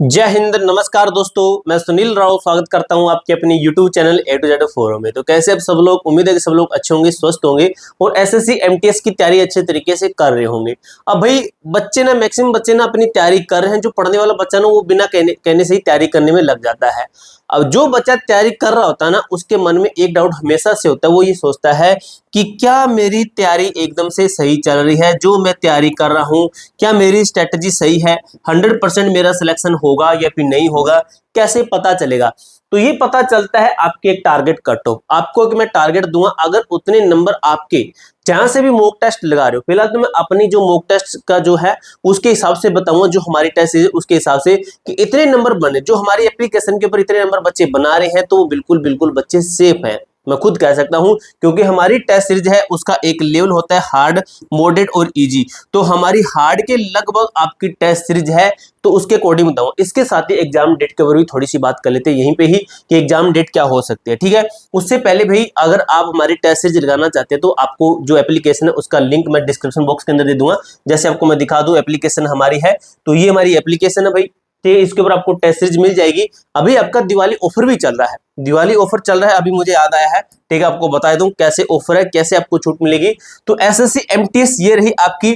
जय हिंद, नमस्कार दोस्तों। मैं सुनील राव स्वागत करता हूं आपके अपने YouTube channel A to Z forum में। तो कैसे आप सब लोग, उम्मीद है कि सब लोग अच्छे होंगे, स्वस्थ होंगे और एसएससी एमटीएस की तैयारी अच्छे तरीके से कर रहे होंगे। अब भाई मैक्सिमम बच्चे ना अपनी तैयारी कर रहे हैं। जो पढ़ने वाला बच्चा ना वो बिना कहने से ही तैयारी करने में लग जाता है। अब जो बच्चा तैयारी कर रहा होता है ना, उसके मन में एक डाउट हमेशा से होता है। वो ये सोचता है कि क्या मेरी तैयारी एकदम से सही चल रही है, जो मैं तैयारी कर रहा हूँ, क्या मेरी स्ट्रेटजी सही है, 100% मेरा सिलेक्शन होगा या फिर नहीं होगा, कैसे पता चलेगा। तो ये पता चलता है आपके एक टारगेट कट ऑफ। आपको कि मैं टारगेट दूंगा, अगर उतने नंबर आपके जहां से भी मॉक टेस्ट लगा रहे हो, फिलहाल तो मैं अपनी जो मॉक टेस्ट का जो है उसके हिसाब से बताऊंगा, जो हमारी टेस्ट है उसके हिसाब से कि इतने नंबर बने, जो हमारी एप्लीकेशन के ऊपर इतने नंबर बच्चे बना रहे हैं, तो वो बिल्कुल बिल्कुल बच्चे सेफ हैं। मैं खुद कह सकता हूं, क्योंकि हमारी टेस्ट सीरीज है उसका एक लेवल होता है हार्ड, मॉडरेट और इजी। तो हमारी हार्ड के लगभग आपकी टेस्ट सीरीज है, तो उसके अकॉर्डिंग बताऊं। इसके साथ ही एग्जाम डेट के ऊपर भी थोड़ी सी बात कर लेते हैं यहीं पे ही कि एग्जाम डेट क्या हो सकती है, ठीक है। उससे पहले भाई, अगर आप हमारी टेस्ट सीरीज लगाना चाहते हैं तो आपको जो एप्लीकेशन है उसका लिंक मैं डिस्क्रिप्शन बॉक्स के अंदर दे दूंगा। जैसे आपको मैं दिखा दूं, एप्लीकेशन हमारी है, तो ये हमारी एप्लीकेशन है भाई। ठीक है, इसके ऊपर आपको टेस्ट सीरीज मिल जाएगी। अभी आपका दिवाली ऑफर भी चल रहा है, दिवाली ऑफर चल रहा है, अभी मुझे याद आया है। ठीक है, आपको बता दूं कैसे ऑफर है, कैसे आपको छूट मिलेगी। तो एसएससी एमटीएस ये रही आपकी,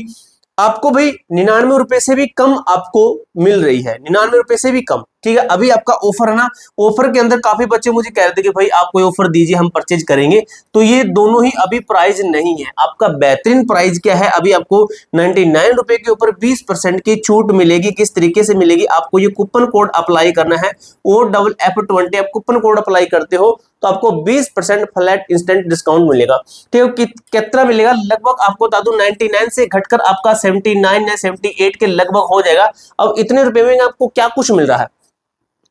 आपको भाई 99 रुपए से भी कम आपको मिल रही है, 99 रुपए से भी कम। ठीक है, अभी आपका ऑफर है ना। ऑफर के अंदर काफी बच्चे मुझे कह रहे थे कि भाई आप कोई ऑफर दीजिए, हम परचेज करेंगे। तो ये दोनों ही अभी प्राइस नहीं है। आपका बेहतरीन प्राइस क्या है, अभी आपको 99 रुपए के ऊपर 20% की छूट मिलेगी। किस तरीके से मिलेगी, आपको ये कूपन कोड अप्लाई करना है, OFF20। आप कूपन कोड अप्लाई करते हो तो आपको 20% फ्लैट इंस्टेंट डिस्काउंट मिलेगा। ठीक है, कितना मिलेगा, लगभग आपको बता दूं 99 से घटकर आपका 79 या 78 के लगभग हो जाएगा। अब इतने रुपए में आपको क्या कुछ मिल रहा है,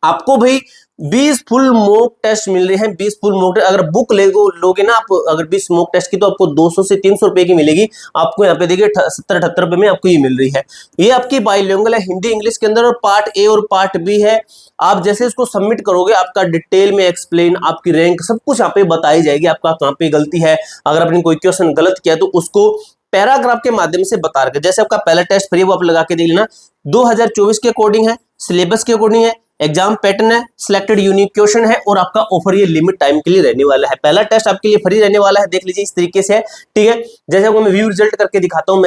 आपको भाई 20 फुल मॉक टेस्ट मिल रहे हैं। 20 फुल मॉक टेस्ट अगर बुक लोगे ना आप, अगर 20 मॉक टेस्ट की, तो आपको 200 से 300 रुपए की मिलेगी। आपको यहाँ पे देखिए 70-78 रुपए में आपको ये मिल रही है। ये आपकी बाइलिंगुअल है, हिंदी इंग्लिश के अंदर, और पार्ट ए और पार्ट बी है। आप जैसे इसको सबमिट करोगे, आपका डिटेल में एक्सप्लेन, आपकी रैंक, सब कुछ यहाँ पे बताई जाएगी, आपका कहाँ पे गलती है। अगर आपने कोई क्वेश्चन गलत किया तो उसको पैराग्राफ के माध्यम से बता रहे। जैसे आपका पहला टेस्ट फ्री, वो आप लगा के देख लेना, 2024 के अकॉर्डिंग है, सिलेबस के अकॉर्डिंग है, एग्जाम पैटर्न है, सिलेक्टेड यूनिक क्वेश्चन है, और आपका ऑफर ये लिमिट टाइम के लिए रहने वाला है। पहला टेस्ट आपके लिए फ्री रहने वाला है, देख लीजिए इस तरीके से है। ठीक है, जैसे आपको मैं व्यू रिजल्ट करके दिखाता हूं।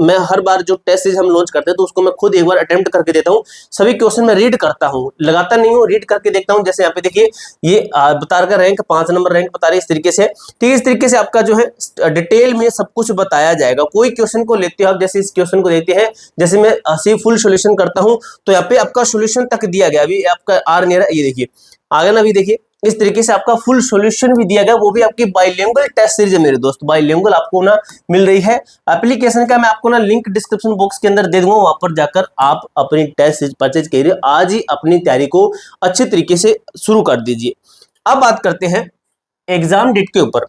मैं हर बार जो टेस्ट सीरीज हम लॉन्च करते हैं तो उसको मैं खुद एक बार अटेम्प्ट करके देता हूं। सभी क्वेश्चन मैं रीड करता हूं, लगाता नहीं हूं, रीड करके देखता हूं। जैसे यहाँ पे देखिए, ये बता रहा रैंक 5 नंबर रैंक बता रहे इस तरीके से। ठीक है, इस तरीके से आपका जो है डिटेल में सब कुछ बताया जाएगा। कोई क्वेश्चन को लेते हो आप, जैसे इस क्वेश्चन को देते हैं, जैसे मैं ऐसे फुल सोल्यूशन करता हूं, तो यहाँ पे आपका सोल्यूशन तक दिया गया। अभी आपका आ नहीं रहा, ये देखिए आ गया ना, अभी देखिए इस तरीके से आपका फुल सॉल्यूशन भी दिया गया, वो भी आपकी बाइलिंगुअल टेस्ट सीरीज है मेरे दोस्त। बाइलिंगुअल आपको ना मिल रही है। एप्लीकेशन का मैं आपको ना लिंक डिस्क्रिप्शन बॉक्स के अंदर दे दूंगा, वहां पर जाकर आप अपनी टेस्ट सीरीज परचेज करिए। आज ही अपनी तैयारी को अच्छे तरीके से शुरू कर दीजिए। अब बात करते हैं एग्जाम डेट के ऊपर।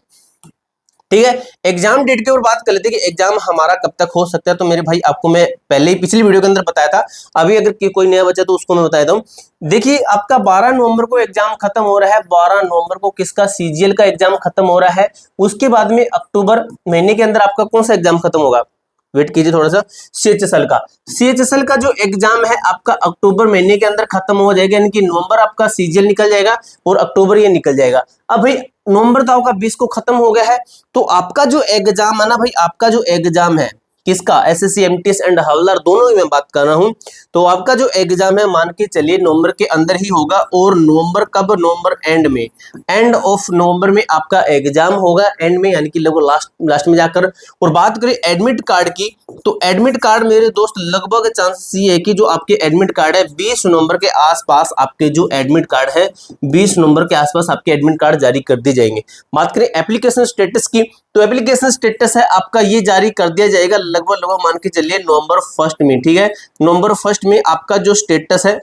ठीक है, एग्जाम डेट के ऊपर बात कर लेते हैं कि एग्जाम हमारा कब तक हो सकता है। तो मेरे भाई, आपको मैं पहले ही पिछली वीडियो के अंदर बताया था, अभी अगर कोई नया बच्चा तो उसको मैं बता देता हूं। देखिए, आपका 12 नवंबर को एग्जाम खत्म हो रहा है। 12 नवंबर को किसका, सीजीएल का एग्जाम खत्म हो रहा है। उसके बाद में अक्टूबर महीने के अंदर आपका कौन सा एग्जाम खत्म होगा, वेट कीजिए थोड़ा सा। सीएचएसएल का जो एग्जाम है आपका अक्टूबर महीने के अंदर खत्म हो जाएगा, यानी कि नवंबर आपका सीजीएल निकल जाएगा और अक्टूबर ये निकल जाएगा। अब भाई नवंबर तो आपका 20 को खत्म हो गया है, तो आपका जो एग्जाम है ना भाई, आपका जो एग्जाम है किसका, एसएससी एमटीएस एंड हवलदार दोनों ही मैं बात कर रहा हूं। तो आपका जो एग्जाम है मान के चलिए नवंबर के अंदर ही होगा, और नवंबर कब, नवंबर एंड में, एंड ऑफ नवंबर में आपका एग्जाम होगा, एंड में यानी कि लगभग लास्ट में जाकर। और बात करें एडमिट कार्ड की, तो एडमिट कार्ड मेरे दोस्त लगभग चांसेस ये है कि जो आपके एडमिट कार्ड है 20 नवंबर के आसपास, आपके जो एडमिट कार्ड है 20 नवंबर के आसपास आपके एडमिट कार्ड जारी कर दिए जाएंगे। बात करें एप्लीकेशन स्टेटस की, तो एप्लीकेशन स्टेटस है आपका ये जारी कर दिया जाएगा लगभग मान के चलिए नवंबर 1 में। ठीक है, नवंबर 1 में आपका जो स्टेटस है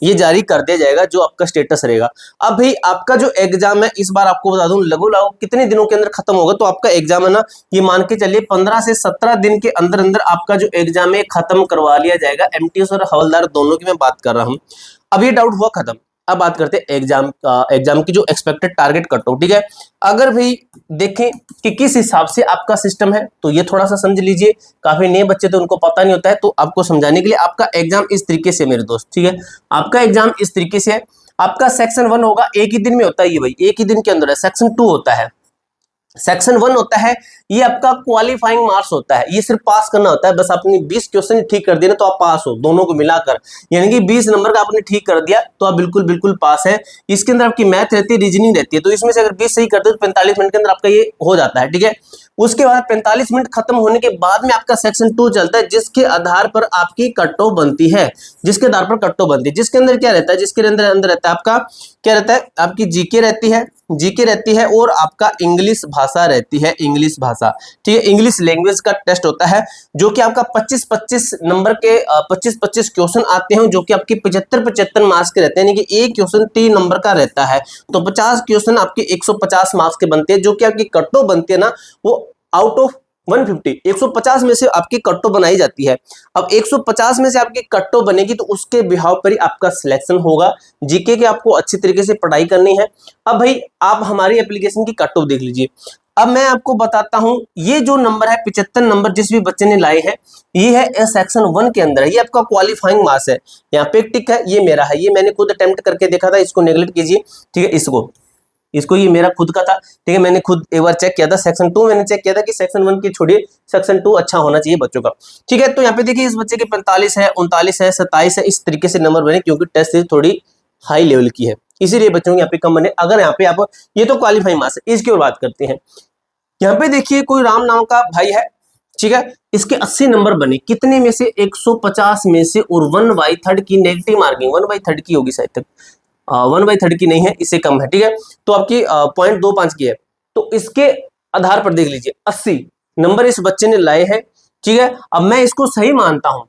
ये जारी कर दिया जाएगा, जो आपका स्टेटस रहेगा। अब भाई आपका जो एग्जाम है, इस बार आपको बता दूं लगभग कितने दिनों के अंदर खत्म होगा। तो आपका एग्जाम है ना, ये मान के चलिए 15 से 17 दिन के अंदर अंदर आपका जो एग्जाम है खत्म करवा लिया जाएगा। एमटीएस और हवलदार दोनों की मैं बात कर रहा हूं। अब ये डाउट हुआ खत्म। अब बात करते हैं एग्जाम की जो एक्सपेक्टेड टारगेट कट ऑफ, ठीक है। अगर भाई देखें कि किस हिसाब से आपका सिस्टम है, तो ये थोड़ा सा समझ लीजिए। काफी नए बच्चे तो उनको पता नहीं होता है, तो आपको समझाने के लिए आपका एग्जाम इस तरीके से मेरे दोस्त, ठीक है। आपका एग्जाम इस तरीके से है, आपका सेक्शन 1 होगा, एक ही दिन में होता है ये भाई, एक ही दिन के अंदर है। सेक्शन 2 होता है, सेक्शन 1 होता है, ये आपका क्वालिफाइंग मार्क्स होता है, ये सिर्फ पास करना होता है, बस आपने 20 क्वेश्चन ठीक कर दिए ना तो आप पास हो, दोनों को मिलाकर, यानी कि 20 नंबर का आपने ठीक कर दिया तो आप बिल्कुल बिल्कुल पास है। इसके अंदर आपकी मैथ रहती है, रीजनिंग रहती है, तो इसमें से अगर 20 सही करते हो तो 45 मिनट के अंदर आपका ये हो जाता है, ठीक है। उसके बाद 45 मिनट खत्म होने के बाद में आपका सेक्शन 2 चलता है, जिसके आधार पर आपकी कट ऑफ बनती है, जिसके आधार पर कट ऑफ बनती है, जिसके अंदर क्या रहता है, जिसके अंदर रहता है आपका क्या रहता है, आपकी जीके रहती है, जीके रहती है, और आपका इंग्लिश भाषा रहती है, इंग्लिश भाषा, ठीक है। इंग्लिश लैंग्वेज का टेस्ट होता है, जो कि आपका 25-25 नंबर के 25-25 क्वेश्चन आते हैं, जो कि आपके 75-75 मार्क्स के रहते हैं, यानी कि एक क्वेश्चन 3 नंबर का रहता है, तो 50 क्वेश्चन आपके 150 मार्क्स के बनते हैं, जो कि आपकी कट ऑफ बनती है ना, वो आउट ऑफ 150 150 में से आपकी कट ऑफ बनाई जाती है। अब 150 में से आपकी कट ऑफ बनेगी तो उसके बिहाव पर ही आपका सिलेक्शन होगा। जीके के आपको अच्छी तरीके से पढ़ाई करनी है। अब भाई आप हमारी एप्लीकेशन की कट ऑफ देख लीजिए। अब मैं आपको बताता हूं, ये जो नंबर है 75 नंबर जिस भी बच्चे ने लाए हैं, ये है सेक्शन 1 के अंदर है, ये आपका क्वालिफाइंग मार्क्स है। यहाँ पे एक टिक है, ये मेरा है, ये मैंने खुद अटेम्प्ट करके देखा था, इसको नेगलेक्ट कीजिए, ठीक है। इसको ये मेरा खुद का था, ठीक है। मैंने खुद एक बार चेक किया था, सेक्शन 2 मैंने चेक किया था कि सेक्शन 1 की छोड़िए, सेक्शन 2 अच्छा होना चाहिए बच्चों का, ठीक है। तो यहाँ पे देखिए इस बच्चे के 45 है, 39 है, 27 है, इस तरीके से नंबर बने, क्योंकि टेस्ट सीरीज थोड़ी हाई लेवल की है, इसीलिए बच्चों के यहाँ पे कम बने। अगर यहाँ पे आप ये तो क्वालिफाइंग मार्क्स है, इसकी और बात करते हैं। यहाँ पे देखिए कोई राम नाम का भाई है, ठीक है, इसके 80 नंबर बने, कितने में से 150 में से, और 1/3 की नेगेटिव मार्किंग, 1/3 की होगी शायद तक, 1/3 की नहीं है, इससे कम है, ठीक है। तो आपकी 0.25 की है, तो इसके आधार पर देख लीजिए 80 नंबर इस बच्चे ने लाए हैं, ठीक है। अब मैं इसको सही मानता हूं,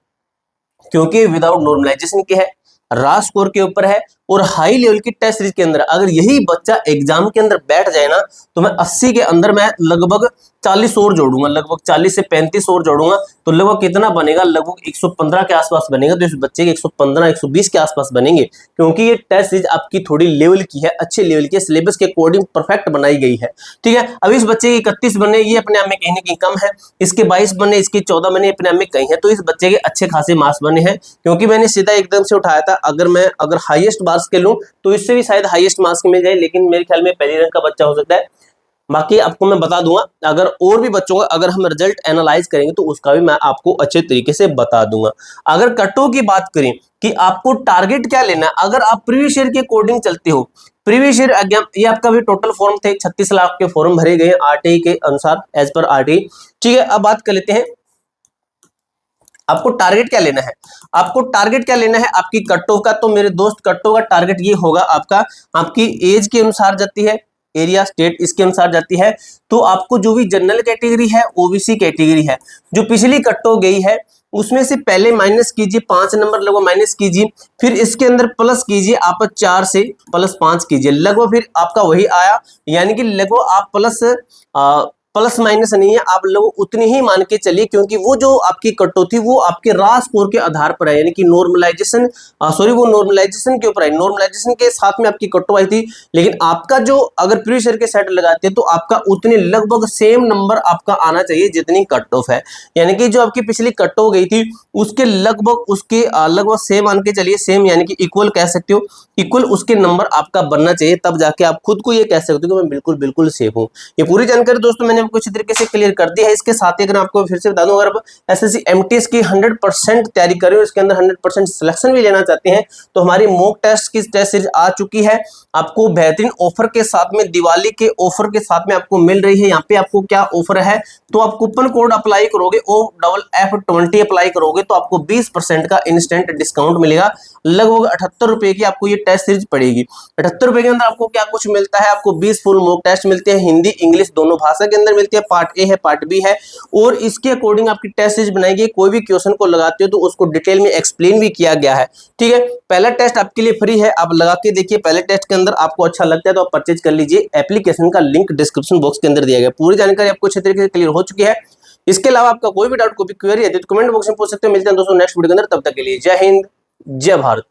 क्योंकि विदाउट नॉर्मलाइजेशन के है, रा स्कोर के ऊपर है, और हाई लेवल की टेस्ट सीरीज के अंदर अगर यही बच्चा एग्जाम के अंदर बैठ जाए ना, तो मैं 80 के अंदर मैं लगभग 40 और जोड़ूंगा, लगभग 40 से 35 और जोड़ूंगा, तो लगभग कितना बनेगा, लगभग 115 के आसपास बनेगा। तो इस बच्चे के 115-120 के आसपास बनेंगे, क्योंकि ये टेस्ट सीरीज आपकी थोड़ी लेवल की है, अच्छे लेवल के सिलेबस के अकॉर्डिंग परफेक्ट बनाई गई है, ठीक है। अब इस बच्चे के 31 बने, ये अपने आप में कहीं ना कहीं कम है, इसके 22 बने, इसके 14 बने, अपने आप में कहीं है, तो इस बच्चे के अच्छे खासे मार्क्स बने हैं, क्योंकि मैंने सीधा एकदम से उठाया था। अगर हाईएस्ट मार्क्स के लूं तो इससे भी शायद हाईएस्ट मार्क्स मिल जाए, लेकिन मेरे ख्याल में पहले रैंक का बच्चा हो सकता है। बाकी आपको मैं बता दूंगा, अगर और भी बच्चों का अगर हम रिजल्ट एनालाइज करेंगे तो उसका भी मैं आपको अच्छे तरीके से बता दूंगा। अगर कटो की बात करें कि आपको टारगेट क्या लेना है, अगर आप प्रीवियस ईयर के अकॉर्डिंग चलते हो, प्रीवियस ईयर एग्जाम, ये आपका भी टोटल फॉर्म थे, 36 लाख के फॉर्म भरे गए आरटीई के अनुसार, एज पर आरटीई, ठीक है। अब बात कर लेते हैं आपको टारगेट क्या लेना है, आपको टारगेट क्या लेना है आपकी कट ऑफ का। तो मेरे दोस्त कट ऑफ का टारगेट ये होगा आपका, आपकी एज के अनुसार जाती है, एरिया स्टेट इसके अनुसार जाती है। तो आपको जो भी जनरल कैटेगरी है, ओबीसी कैटेगरी है, जो पिछली कट ऑफ गई है, उसमें से पहले माइनस कीजिए 5 नंबर, लगभग माइनस कीजिए, फिर इसके अंदर प्लस कीजिए, आप 4 से प्लस 5 कीजिए, लगभग फिर आपका वही आया, यानी कि लगभग आप प्लस माइनस नहीं है, आप लोग उतनी ही मान के चलिए, क्योंकि वो जो आपकी कट थी वो आपके रा स्कोर के आधार पर है, यानी कि नॉर्मलाइजेशन वो नॉर्मलाइजेशन के ऊपर है, नॉर्मलाइजेशन के साथ में आपकी कट आई थी। लेकिन आपका जो अगर प्रीवियस ईयर के सेट लगाते हैं तो आपका उतने लगभग सेम नंबर आपका आना चाहिए जितनी कट ऑफ है, यानी कि जो आपकी पिछली कट हो गई थी उसके लगभग सेम मान के चलिए, सेम यानी कि इक्वल कह सकते हो, इक्वल उसके नंबर आपका बनना चाहिए, तब जाके आप खुद को ये कह सकते हो कि मैं बिल्कुल बिल्कुल सेफ हूँ। ये पूरी जानकारी दोस्तों मैंने आपको अच्छी तरीके से क्लियर कर दी है। इसके साथ ही अगर आपको फिर से बता दूं, अगर आप एसएससी एमटीएस की 100% तैयारी कर रहे हो, इसके अंदर 100% सिलेक्शन भी लेना चाहते हैं, तो हमारी मॉक टेस्ट की टेस्ट सीरीज आ चुकी है, आपको बेहतरीन ऑफर के साथ में, दिवाली के ऑफर के साथ में आपको मिल रही है। यहाँ पे आपको क्या ऑफर है, तो आप कूपन कोड अप्लाई करोगे, OFF20 अप्लाई करोगे तो आपको 20% का इंस्टेंट डिस्काउंट मिलेगा। लगभग 78 रुपए की आपको ये टेस्ट सीरीज पड़ेगी। 78 रुपए के अंदर आपको क्या कुछ मिलता है, आपको 20 फुल मॉक टेस्ट मिलते हैं, हिंदी इंग्लिश दोनों भाषा के अंदर मिलती है, पार्ट ए है पार्ट बी है, और इसके अकॉर्डिंग आपकी टेस्ट सीरीज बनाई गई। कोई भी क्वेश्चन को लगाते हो तो उसको डिटेल में एक्सप्लेन भी किया गया है, ठीक है। पहला टेस्ट आपके लिए फ्री है, आप लगा के देखिए, पहले टेस्ट के अंदर आपको अच्छा लगता है तो आप परचेज कर लीजिए। एप्लीकेशन का लिंक डिस्क्रिप्शन बॉक्स के अंदर दिया गया। पूरी जानकारी आपको अच्छे तरीके से क्लियर हो चुकी है। इसके अलावा आपका कोई भी डाउट, कोई भी क्वेरी है तो कमेंट बॉक्स में पूछ सकते हो। मिलते हैं दोस्तों नेक्स्ट वीडियो के अंदर, तब तक के लिए जय हिंद जय भारत।